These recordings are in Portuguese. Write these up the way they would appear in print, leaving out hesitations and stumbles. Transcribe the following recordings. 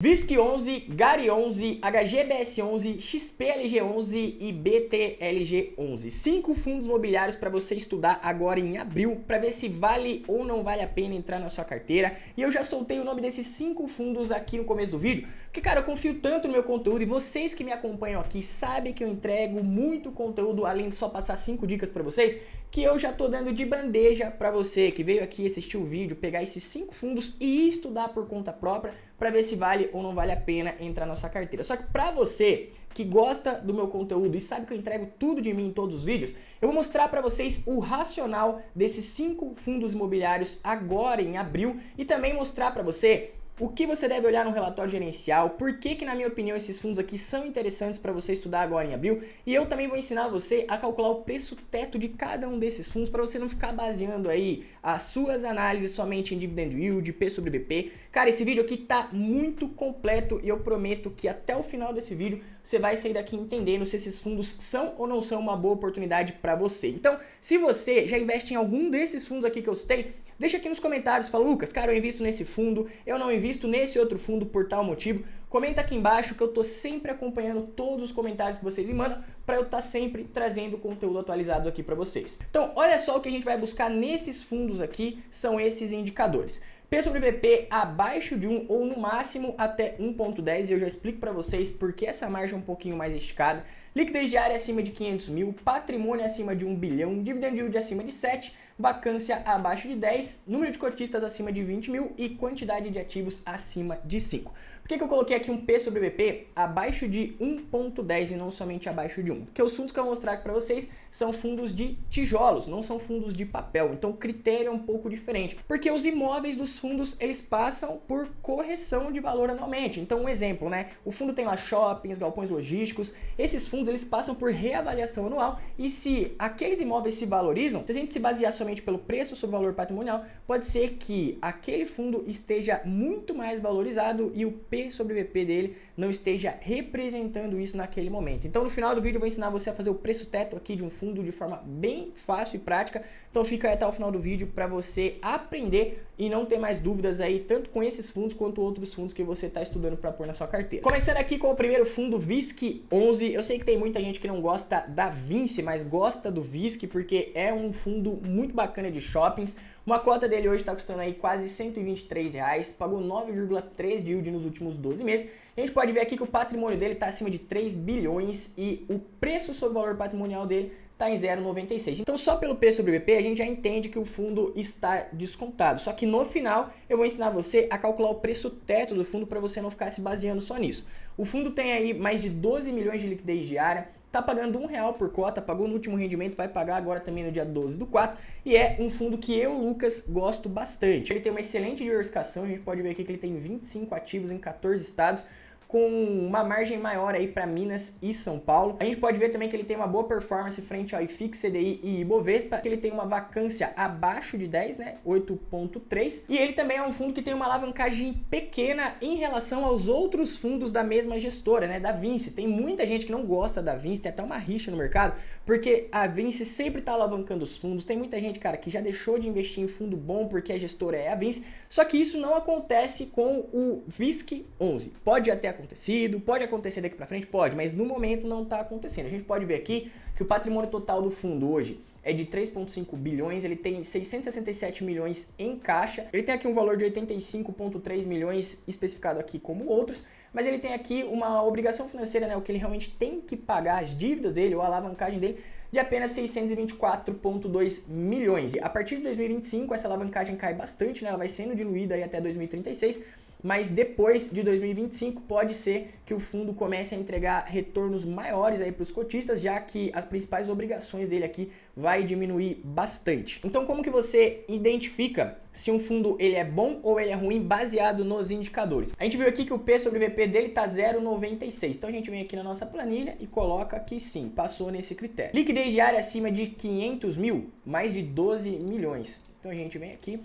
VISC11, GARI11, HGBS11, XPLG11 e BTLG11. 5 fundos imobiliários para você estudar agora em abril, para ver se vale ou não vale a pena entrar na sua carteira. E eu já soltei o nome desses 5 fundos aqui no começo do vídeo, porque cara, eu confio tanto no meu conteúdo e vocês que me acompanham aqui sabem que eu entrego muito conteúdo, além de só passar 5 dicas para vocês, que eu já tô dando de bandeja para você que veio aqui assistir o vídeo, pegar esses 5 fundos e estudar por conta própria, para ver se vale ou não vale a pena entrar na sua carteira. Só que para você que gosta do meu conteúdo e sabe que eu entrego tudo de mim em todos os vídeos, eu vou mostrar para vocês o racional desses 5 fundos imobiliários agora em abril e também mostrar para você o que você deve olhar no relatório gerencial, por que na minha opinião esses fundos aqui são interessantes para você estudar agora em abril, e eu também vou ensinar você a calcular o preço teto de cada um desses fundos para você não ficar baseando aí as suas análises somente em dividend yield, P sobre BP. Cara, esse vídeo aqui tá muito completo e eu prometo que até o final desse vídeo você vai sair daqui entendendo se esses fundos são ou não são uma boa oportunidade para você. Então, se você já investe em algum desses fundos aqui que eu citei, deixa aqui nos comentários, fala, Lucas, cara, eu invisto nesse fundo, eu não invisto nesse outro fundo por tal motivo. Comenta aqui embaixo que eu tô sempre acompanhando todos os comentários que vocês me mandam para eu estar sempre trazendo conteúdo atualizado aqui para vocês. Então, olha só o que a gente vai buscar nesses fundos aqui, são esses indicadores. P sobre VP abaixo de 1 ou no máximo até 1.10, e eu já explico para vocês porque essa margem é um pouquinho mais esticada. Liquidez diária acima de 500 mil, patrimônio acima de 1 bilhão, dividend yield acima de 7, vacância abaixo de 10, número de cotistas acima de 20 mil e quantidade de ativos acima de 5. Por que eu coloquei aqui um P sobre VP abaixo de 1.10 e não somente abaixo de 1? Porque os fundos que eu vou mostrar aqui para vocês são fundos de tijolos, não são fundos de papel. Então o critério é um pouco diferente. Porque os imóveis dos fundos, eles passam por correção de valor anualmente. Então um exemplo, né? O fundo tem lá shoppings, galpões logísticos. Esses fundos, eles passam por reavaliação anual. E se aqueles imóveis se valorizam, se a gente se basear somente pelo preço sobre o valor patrimonial, pode ser que aquele fundo esteja muito mais valorizado e o P sobre VP dele não esteja representando isso naquele momento. Então no final do vídeo eu vou ensinar você a fazer o preço teto aqui de um fundo de forma bem fácil e prática. Então fica aí até o final do vídeo para você aprender e não ter mais dúvidas aí, tanto com esses fundos quanto outros fundos que você está estudando para pôr na sua carteira. Começando aqui com o primeiro fundo, VISC11. Eu sei que tem muita gente que não gosta da Vinci, mas gosta do VISC porque é um fundo muito bacana de shoppings. Uma cota dele hoje está custando aí quase R$123, pagou 9,3 de yield nos últimos 12 meses. A gente pode ver aqui que o patrimônio dele está acima de 3 bilhões e o preço sobre o valor patrimonial dele está em 0,96. Então só pelo P sobre VP a gente já entende que o fundo está descontado. Só que no final eu vou ensinar você a calcular o preço teto do fundo para você não ficar se baseando só nisso. O fundo tem aí mais de 12 milhões de liquidez diária. Tá pagando R$1 por cota, pagou no último rendimento, vai pagar agora também no dia 12/4, e é um fundo que eu, Lucas, gosto bastante. Ele tem uma excelente diversificação, a gente pode ver aqui que ele tem 25 ativos em 14 estados, com uma margem maior aí para Minas e São Paulo. A gente pode ver também que ele tem uma boa performance frente ao IFIX, CDI e Ibovespa, que ele tem uma vacância abaixo de 10, né, 8.3, e ele também é um fundo que tem uma alavancagem pequena em relação aos outros fundos da mesma gestora, né, da Vinci. Tem muita gente que não gosta da Vinci, tem até uma rixa no mercado, porque a Vinci sempre tá alavancando os fundos. Tem muita gente, cara, que já deixou de investir em fundo bom porque a gestora é a Vinci, só que isso não acontece com o VISC11. Pode até acontecido, pode acontecer daqui para frente, pode, mas no momento não está acontecendo. A gente pode ver aqui que o patrimônio total do fundo hoje é de 3,5 bilhões, ele tem 667 milhões em caixa, ele tem aqui um valor de 85,3 milhões especificado aqui como outros, mas ele tem aqui uma obrigação financeira, né, o que ele realmente tem que pagar, as dívidas dele ou a alavancagem dele, de apenas 624,2 milhões. E a partir de 2025 essa alavancagem cai bastante, né, ela vai sendo diluída aí até 2036, mas depois de 2025 pode ser que o fundo comece a entregar retornos maiores aí para os cotistas, já que as principais obrigações dele aqui vai diminuir bastante. Então como que você identifica se um fundo ele é bom ou ele é ruim baseado nos indicadores? A gente viu aqui que o P sobre VP dele está 0,96, então a gente vem aqui na nossa planilha e coloca que sim, passou nesse critério. Liquidez diária acima de 500 mil, mais de 12 milhões, então a gente vem aqui,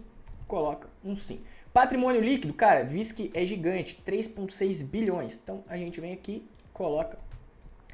coloca um sim. Patrimônio líquido, cara, VISC é gigante, 3,6 bilhões. Então a gente vem aqui, coloca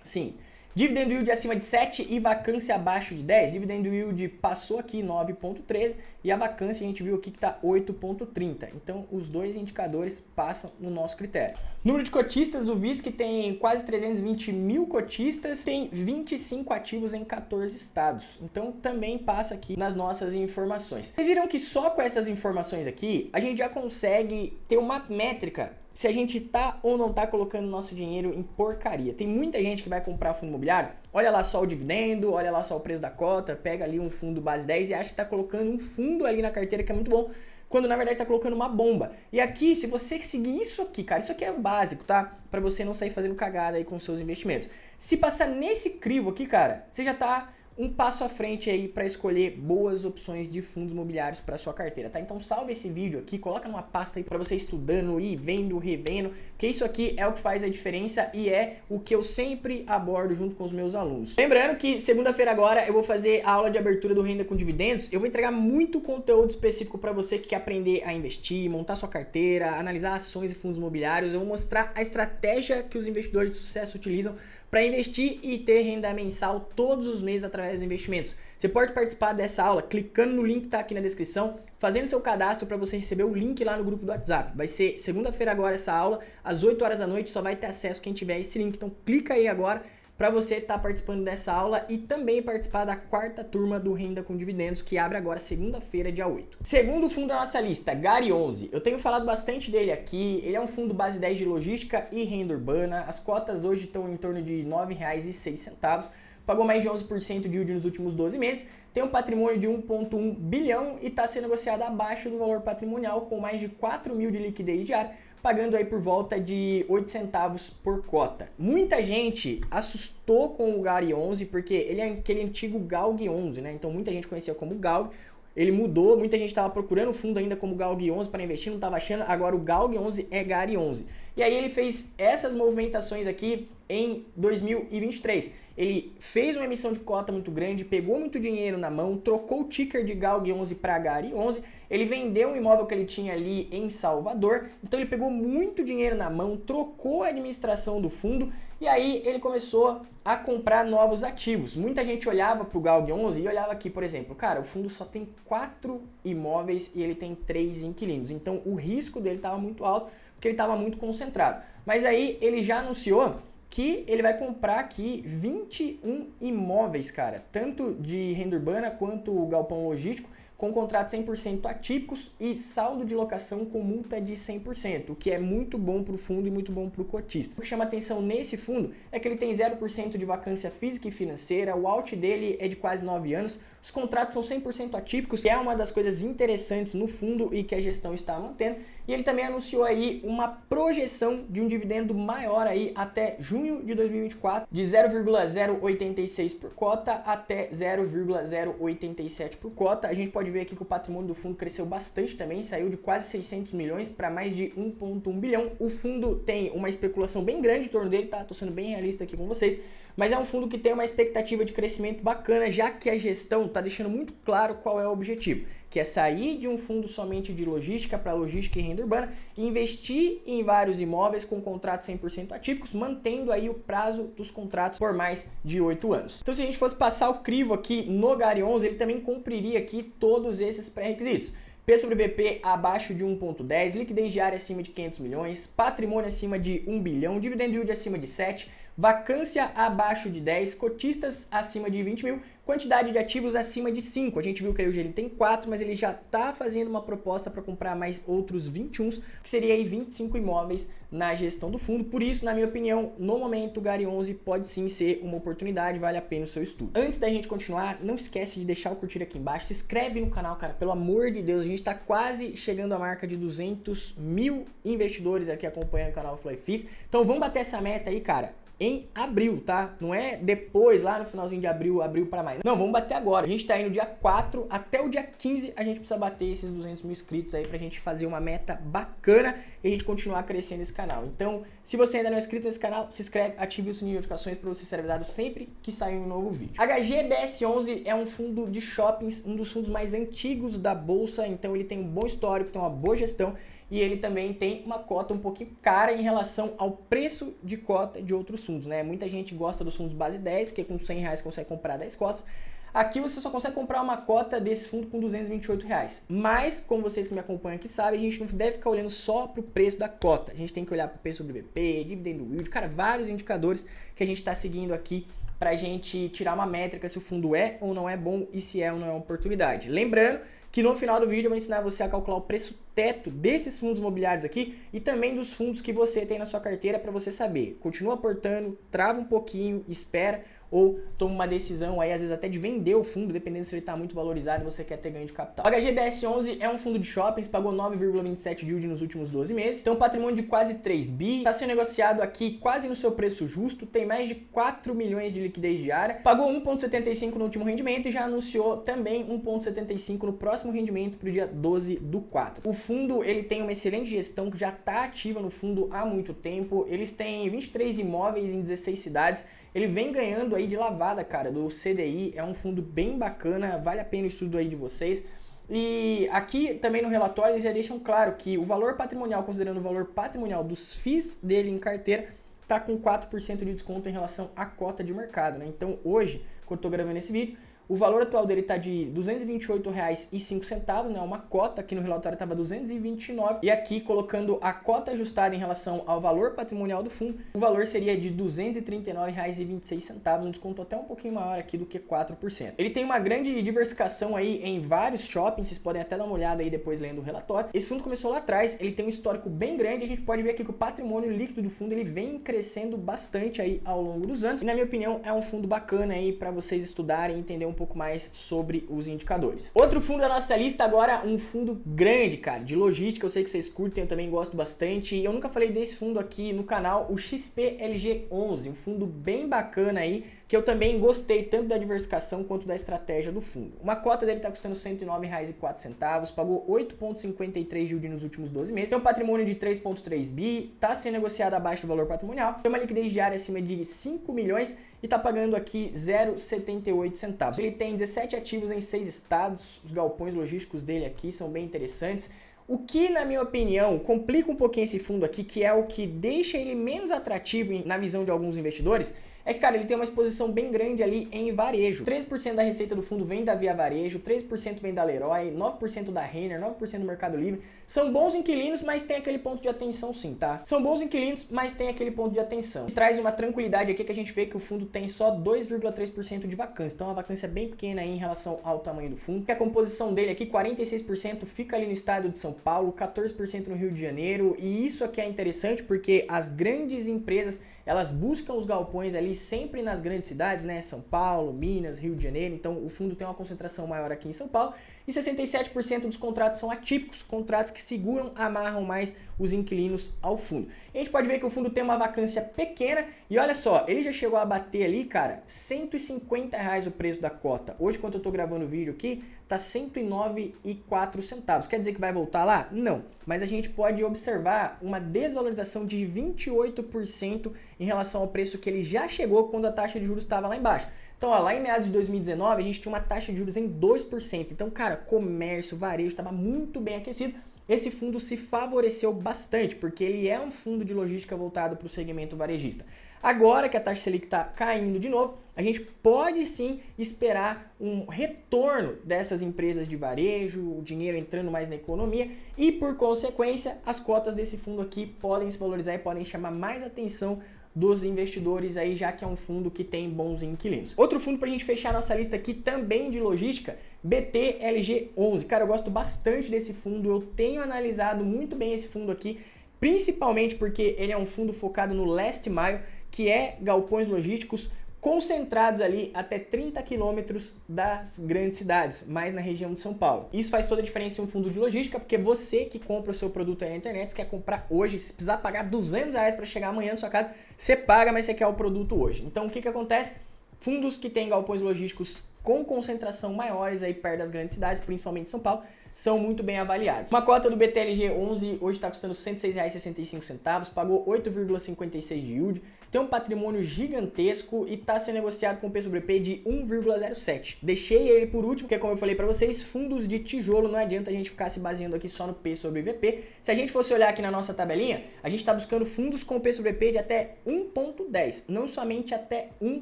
sim. Dividend yield acima de 7 e vacância abaixo de 10. Dividend yield passou aqui 9,13 e a vacância a gente viu aqui que está 8,30. Então os dois indicadores passam no nosso critério. Número de cotistas, o VISC tem quase 320 mil cotistas, tem 25 ativos em 14 estados. Então também passa aqui nas nossas informações. Vocês viram que só com essas informações aqui, a gente já consegue ter uma métrica se a gente tá ou não tá colocando nosso dinheiro em porcaria. Tem muita gente que vai comprar fundo imobiliário, olha lá só o dividendo, olha lá só o preço da cota, pega ali um fundo base 10 e acha que tá colocando um fundo ali na carteira que é muito bom, quando na verdade tá colocando uma bomba. E aqui, se você seguir isso aqui, cara, isso aqui é o básico, tá? Pra você não sair fazendo cagada aí com seus investimentos. Se passar nesse crivo aqui, cara, você já tá um passo à frente aí para escolher boas opções de fundos imobiliários para sua carteira, tá? Então salve esse vídeo aqui, coloca numa pasta aí para você estudando e vendo, revendo, que isso aqui é o que faz a diferença e é o que eu sempre abordo junto com os meus alunos. Lembrando que segunda-feira agora eu vou fazer a aula de abertura do Renda com Dividendos. Eu vou entregar muito conteúdo específico para você que quer aprender a investir, montar sua carteira, analisar ações e fundos imobiliários. Eu vou mostrar a estratégia que os investidores de sucesso utilizam para investir e ter renda mensal todos os meses através dos investimentos. Você pode participar dessa aula clicando no link que está aqui na descrição, fazendo seu cadastro para você receber o link lá no grupo do WhatsApp. Vai ser segunda-feira agora essa aula, às 8 horas da noite, só vai ter acesso quem tiver esse link. Então clica aí agora para você estar participando dessa aula e também participar da quarta turma do Renda com Dividendos, que abre agora segunda-feira, dia 8. Segundo fundo da nossa lista, Gari 11. Eu tenho falado bastante dele aqui, ele é um fundo base 10 de logística e renda urbana. As cotas hoje estão em torno de R$ 9,06, pagou mais de 11% de yield nos últimos 12 meses, tem um patrimônio de 1,1 bilhão e está sendo negociado abaixo do valor patrimonial, com mais de 4 mil de liquidez diária, pagando aí por volta de 8 centavos por cota. Muita gente assustou com o Gari 11 porque ele é aquele antigo GALG 11, né? Então muita gente conhecia como GALG, ele mudou, muita gente estava procurando fundo ainda como GALG 11 para investir, não estava achando, agora o GALG 11 é Gari 11. E aí ele fez essas movimentações aqui em 2023. Ele fez uma emissão de cota muito grande, pegou muito dinheiro na mão, trocou o ticker de GALG 11 para Gari 11, ele vendeu um imóvel que ele tinha ali em Salvador, então ele pegou muito dinheiro na mão, trocou a administração do fundo e aí ele começou a comprar novos ativos. Muita gente olhava para o GALG 11 e olhava aqui, por exemplo, cara, o fundo só tem 4 imóveis e ele tem 3 inquilinos, então o risco dele estava muito alto porque ele estava muito concentrado. Mas aí ele já anunciou que ele vai comprar aqui 21 imóveis, cara, tanto de renda urbana quanto o galpão logístico, com contratos 100% atípicos e saldo de locação com multa de 100%, o que é muito bom para o fundo e muito bom para o cotista. O que chama atenção nesse fundo é que ele tem 0% de vacância física e financeira, o out dele é de quase 9 anos, os contratos são 100% atípicos, que é uma das coisas interessantes no fundo e que a gestão está mantendo. E ele também anunciou aí uma projeção de um dividendo maior aí até junho de 2024, de 0,086 por cota até 0,087 por cota. A gente pode ver aqui que o patrimônio do fundo cresceu bastante também, saiu de quase 600 milhões para mais de 1,1 bilhão. O fundo tem uma especulação bem grande em torno dele, tá? Tô sendo bem realista aqui com vocês, mas é um fundo que tem uma expectativa de crescimento bacana, já que a gestão está deixando muito claro qual é o objetivo, que é sair de um fundo somente de logística para logística e renda urbana e investir em vários imóveis com contratos 100% atípicos, mantendo aí o prazo dos contratos por mais de 8 anos. Então se a gente fosse passar o crivo aqui no Gari 11, ele também cumpriria aqui todos esses pré-requisitos. P sobre BP abaixo de 1,10, liquidez diária acima de 500 milhões, patrimônio acima de 1 bilhão, dividend yield acima de 7, vacância abaixo de 10, cotistas acima de 20 mil, quantidade de ativos acima de 5. A gente viu que hoje ele tem 4, mas ele já está fazendo uma proposta para comprar mais outros 21, que seria aí 25 imóveis na gestão do fundo. Por isso, na minha opinião, no momento o Gari 11 pode sim ser uma oportunidade, vale a pena o seu estudo. Antes da gente continuar, não esquece de deixar o curtir aqui embaixo, se inscreve no canal, cara, pelo amor de Deus, a gente está quase chegando à marca de 200 mil investidores aqui acompanhando o canal FlyFis. Então vamos bater essa meta aí, cara, em abril, tá? Não é depois, lá no finalzinho de abril para maio. Não, vamos bater agora. A gente tá indo dia 4 até o dia 15, a gente precisa bater esses 200 mil inscritos aí pra gente fazer uma meta bacana e a gente continuar crescendo esse canal. Então, se você ainda não é inscrito nesse canal, se inscreve, ative o sininho de notificações para você ser avisado sempre que sair um novo vídeo. HGBS11 é um fundo de shoppings, um dos fundos mais antigos da bolsa, então ele tem um bom histórico, tem uma boa gestão. e ele também tem uma cota um pouquinho cara em relação ao preço de cota de outros fundos, né? Muita gente gosta dos fundos base 10, porque com R$100 consegue comprar 10 cotas. Aqui você só consegue comprar uma cota desse fundo com R$228. Mas, como vocês que me acompanham aqui sabem, a gente não deve ficar olhando só para o preço da cota. A gente tem que olhar para o preço sobre BP, dividendo yield, cara, vários indicadores que a gente está seguindo aqui para a gente tirar uma métrica se o fundo é ou não é bom e se é ou não é uma oportunidade. Lembrando que no final do vídeo eu vou ensinar você a calcular o preço teto desses fundos imobiliários aqui e também dos fundos que você tem na sua carteira para você saber. Continua aportando, trava um pouquinho, espera ou toma uma decisão aí, às vezes até de vender o fundo, dependendo se ele está muito valorizado e você quer ter ganho de capital. O HGBS11 é um fundo de shoppings, pagou 9,27 de yield nos últimos 12 meses, tem um patrimônio de quase 3 bi, está sendo negociado aqui quase no seu preço justo, tem mais de 4 milhões de liquidez diária, pagou 1,75 no último rendimento e já anunciou também 1,75 no próximo rendimento para o dia 12/4. O fundo ele tem uma excelente gestão que já está ativa no fundo há muito tempo, eles têm 23 imóveis em 16 cidades, ele vem ganhando aí de lavada, cara, do CDI, é um fundo bem bacana, vale a pena o estudo aí de vocês. E aqui também no relatório eles já deixam claro que o valor patrimonial, considerando o valor patrimonial dos FIIs dele em carteira, tá com 4% de desconto em relação à cota de mercado, né? Então hoje, quando eu tô gravando esse vídeo, o valor atual dele está de R$ 228,05, né? Uma cota, aqui no relatório estava 229. E aqui, colocando a cota ajustada em relação ao valor patrimonial do fundo, o valor seria de R$ 239,26, um desconto até um pouquinho maior aqui do que 4%. Ele tem uma grande diversificação aí em vários shoppings, vocês podem até dar uma olhada aí depois lendo o relatório. Esse fundo começou lá atrás, ele tem um histórico bem grande, a gente pode ver aqui que o patrimônio líquido do fundo ele vem crescendo bastante aí ao longo dos anos. E na minha opinião, é um fundo bacana aí para vocês estudarem e entender um pouco mais sobre os indicadores. Outro fundo da nossa lista agora, um fundo grande, cara, de logística, eu sei que vocês curtem, eu também gosto bastante, e eu nunca falei desse fundo aqui no canal, o XPLG11, um fundo bem bacana aí, que eu também gostei tanto da diversificação quanto da estratégia do fundo. Uma cota dele está custando R$ 109,04, pagou 8,53 de yield nos últimos 12 meses, tem um patrimônio de 3,3 bi, está sendo negociado abaixo do valor patrimonial, tem uma liquidez diária acima de 5 milhões e está pagando aqui 0,78 centavos. Ele tem 17 ativos em 6 estados, os galpões logísticos dele aqui são bem interessantes. O que, na minha opinião, complica um pouquinho esse fundo aqui, que é o que deixa ele menos atrativo na visão de alguns investidores, é que, cara, ele tem uma exposição bem grande ali em varejo. 13% da receita do fundo vem da Via Varejo, 3% vem da Leroy, 9% da Renner, 9% do Mercado Livre. São bons inquilinos, mas tem aquele ponto de atenção sim, tá? São bons inquilinos, mas tem aquele ponto de atenção. E traz uma tranquilidade aqui que a gente vê que o fundo tem só 2,3% de vacância. Então, a vacância é bem pequena aí em relação ao tamanho do fundo. Que a composição dele aqui, 46% fica ali no estado de São Paulo, 14% no Rio de Janeiro. E isso aqui é interessante porque as grandes empresas, elas buscam os galpões ali sempre nas grandes cidades, né? São Paulo, Minas, Rio de Janeiro. Então, o fundo tem uma concentração maior aqui em São Paulo. E 67% dos contratos são atípicos, contratos que seguram, amarram mais os inquilinos ao fundo. E a gente pode ver que o fundo tem uma vacância pequena. E olha só, ele já chegou a bater ali, cara, R$ 150 o preço da cota. Hoje, quando eu tô gravando o vídeo aqui, tá R$ 109,04. Quer dizer que vai voltar lá? Não. Mas a gente pode observar uma desvalorização de 28% em relação ao preço que ele já chegou quando a taxa de juros estava lá embaixo. Então, ó, lá em meados de 2019, a gente tinha uma taxa de juros em 2%. Então, cara, comércio, varejo, estava muito bem aquecido. Esse fundo se favoreceu bastante, porque ele é um fundo de logística voltado para o segmento varejista. Agora que a taxa Selic está caindo de novo, a gente pode sim esperar um retorno dessas empresas de varejo, o dinheiro entrando mais na economia e, por consequência, as cotas desse fundo aqui podem se valorizar e podem chamar mais atenção dos investidores aí, já que é um fundo que tem bons inquilinos. Outro fundo para a gente fechar nossa lista aqui também de logística, BTLG11. Cara, eu gosto bastante desse fundo, eu tenho analisado muito bem esse fundo aqui, principalmente porque ele é um fundo focado no last mile, que é galpões logísticos concentrados ali até 30 quilômetros das grandes cidades, mais na região de São Paulo. Isso faz toda a diferença em um fundo de logística, porque você que compra o seu produto aí na internet, você quer comprar hoje, se precisar pagar R$200 para chegar amanhã na sua casa, você paga, mas você quer o produto hoje. Então, o que acontece? Fundos que têm galpões logísticos com concentração maiores aí perto das grandes cidades, principalmente São Paulo, são muito bem avaliados. Uma cota do BTLG11 hoje está custando R$ 106,65, pagou 8,56 de yield, tem um patrimônio gigantesco e está sendo negociado com P sobre P de 1,07. Deixei ele por último, porque como eu falei para vocês, fundos de tijolo, não adianta a gente ficar se baseando aqui só no P sobre VP. Se a gente fosse olhar aqui na nossa tabelinha, a gente está buscando fundos com P sobre P de até 1,10, não somente até 1,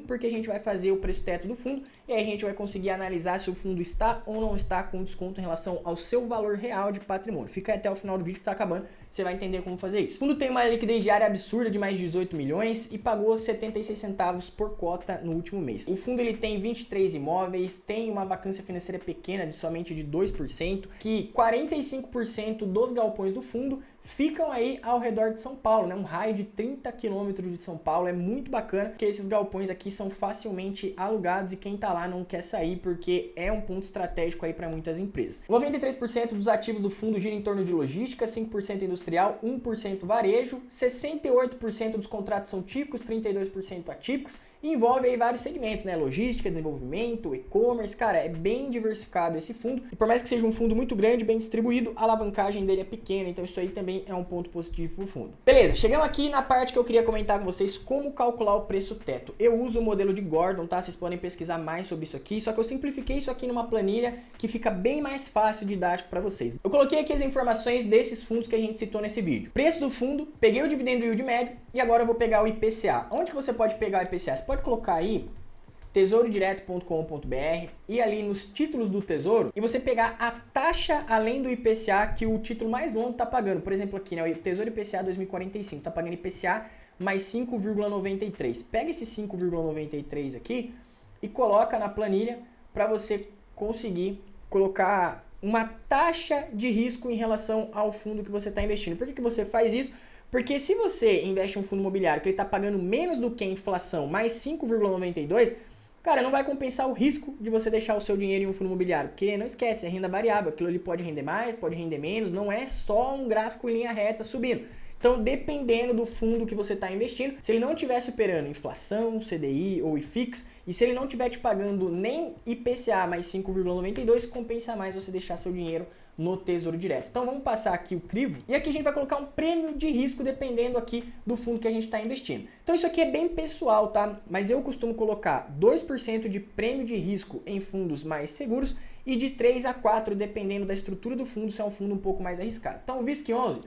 porque a gente vai fazer o preço teto do fundo e aí a gente vai conseguir analisar se o fundo está ou não está com desconto em relação ao seu valor real de patrimônio. Fica aí até o final do vídeo que está acabando, você vai entender como fazer isso. O fundo tem uma liquidez diária absurda de mais de 18 milhões e pagou 76 centavos por cota no último mês. O fundo ele tem 23 imóveis, tem uma vacância financeira pequena de somente de 2%, que 45% dos galpões do fundo ficam aí ao redor de São Paulo, né? Um raio de 30 quilômetros de São Paulo, é muito bacana, porque esses galpões aqui são facilmente alugados e quem tá lá não quer sair, porque é um ponto estratégico aí para muitas empresas. 93% dos ativos do fundo gira em torno de logística, 5% industrial, 1% varejo, 68% dos contratos são típicos, 32% atípicos, e envolve aí vários segmentos, né? Logística, desenvolvimento, e-commerce, cara, é bem diversificado esse fundo. E por mais que seja um fundo muito grande, bem distribuído, a alavancagem dele é pequena, então isso aí também é um ponto positivo para o fundo. Beleza, chegamos aqui na parte que eu queria comentar com vocês como calcular o preço teto. Eu uso o modelo de Gordon, tá? Vocês podem pesquisar mais sobre isso aqui, só que eu simplifiquei isso aqui numa planilha que fica bem mais fácil e didático para vocês. Eu coloquei aqui as informações desses fundos que a gente citou nesse vídeo. Preço do fundo, peguei o dividendo yield médio e agora eu vou pegar o IPCA. Onde que você pode pegar o IPCA? Você pode colocar aí tesourodireto.com.br e ali nos títulos do Tesouro e você pegar a taxa além do IPCA que o título mais longo está pagando. Por exemplo aqui, né, o Tesouro IPCA 2045 está pagando IPCA mais 5,93. Pega esse 5,93 aqui e coloca na planilha para você conseguir colocar uma taxa de risco em relação ao fundo que você está investindo. Por que você faz isso? Porque se você investe em um fundo imobiliário que ele está pagando menos do que a inflação, mais 5,92, cara, não vai compensar o risco de você deixar o seu dinheiro em um fundo imobiliário. Porque não esquece, é renda variável. Aquilo ali pode render mais, pode render menos. Não é só um gráfico em linha reta subindo. Então, dependendo do fundo que você está investindo, se ele não estiver superando inflação, CDI ou IFIX, e se ele não estiver te pagando nem IPCA mais 5,92, compensa mais você deixar seu dinheiro no Tesouro Direto. Então vamos passar aqui o crivo e aqui a gente vai colocar um prêmio de risco dependendo aqui do fundo que a gente está investindo. Então isso aqui é bem pessoal, tá? Mas eu costumo colocar 2% de prêmio de risco em fundos mais seguros e de 3 a 4 dependendo da estrutura do fundo, se é um fundo um pouco mais arriscado. Então o VISC11,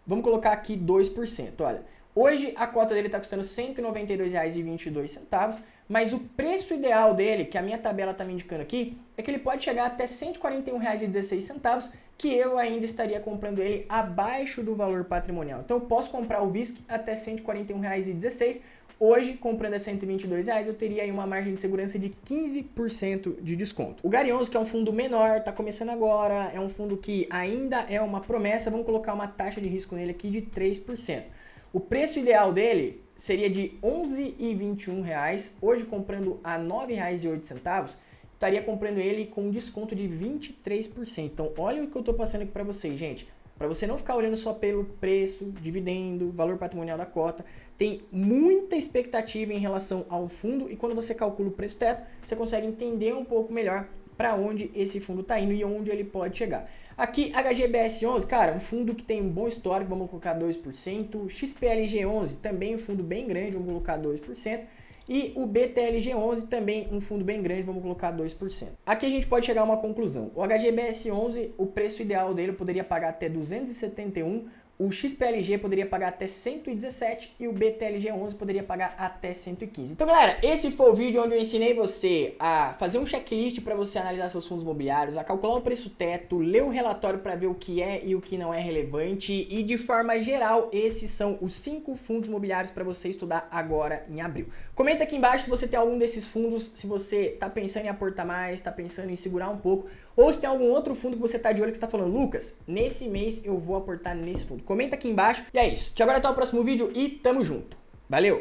vamos colocar aqui 2%. Olha, hoje a cota dele está custando R$ 192,22, mas o preço ideal dele, que a minha tabela está me indicando aqui, é que ele pode chegar até R$ 141,16, que eu ainda estaria comprando ele abaixo do valor patrimonial. Então eu posso comprar o VISC até R$ 141,16. Hoje, comprando a R$ 122, eu teria aí uma margem de segurança de 15% de desconto. O Gari11, que é um fundo menor, está começando agora, é um fundo que ainda é uma promessa, vamos colocar uma taxa de risco nele aqui de 3%. O preço ideal dele seria de R$ 11,21, hoje comprando a R$ 9,08, estaria comprando ele com desconto de 23%. Então, olha o que eu estou passando aqui para vocês, gente. Para você não ficar olhando só pelo preço, dividendo, valor patrimonial da cota, tem muita expectativa em relação ao fundo e quando você calcula o preço teto, você consegue entender um pouco melhor para onde esse fundo está indo e onde ele pode chegar. Aqui, HGBS11, cara, um fundo que tem um bom histórico, vamos colocar 2%. XPLG11, também um fundo bem grande, vamos colocar 2%. E o BTLG11, também um fundo bem grande, vamos colocar 2%. Aqui a gente pode chegar a uma conclusão. O HGBS11, o preço ideal dele poderia pagar até 271, o XPLG poderia pagar até 117 e o BTLG11 poderia pagar até 115. Então, galera, esse foi o vídeo onde eu ensinei você a fazer um checklist para você analisar seus fundos imobiliários, a calcular o preço teto, ler o relatório para ver o que é e o que não é relevante e, de forma geral, esses são os 5 fundos imobiliários para você estudar agora em abril. Comenta aqui embaixo se você tem algum desses fundos, se você está pensando em aportar mais, está pensando em segurar um pouco, ou se tem algum outro fundo que você está de olho que está falando, Lucas, nesse mês eu vou aportar nesse fundo. Comenta aqui embaixo. E é isso. Te aguardo até o próximo vídeo e tamo junto. Valeu!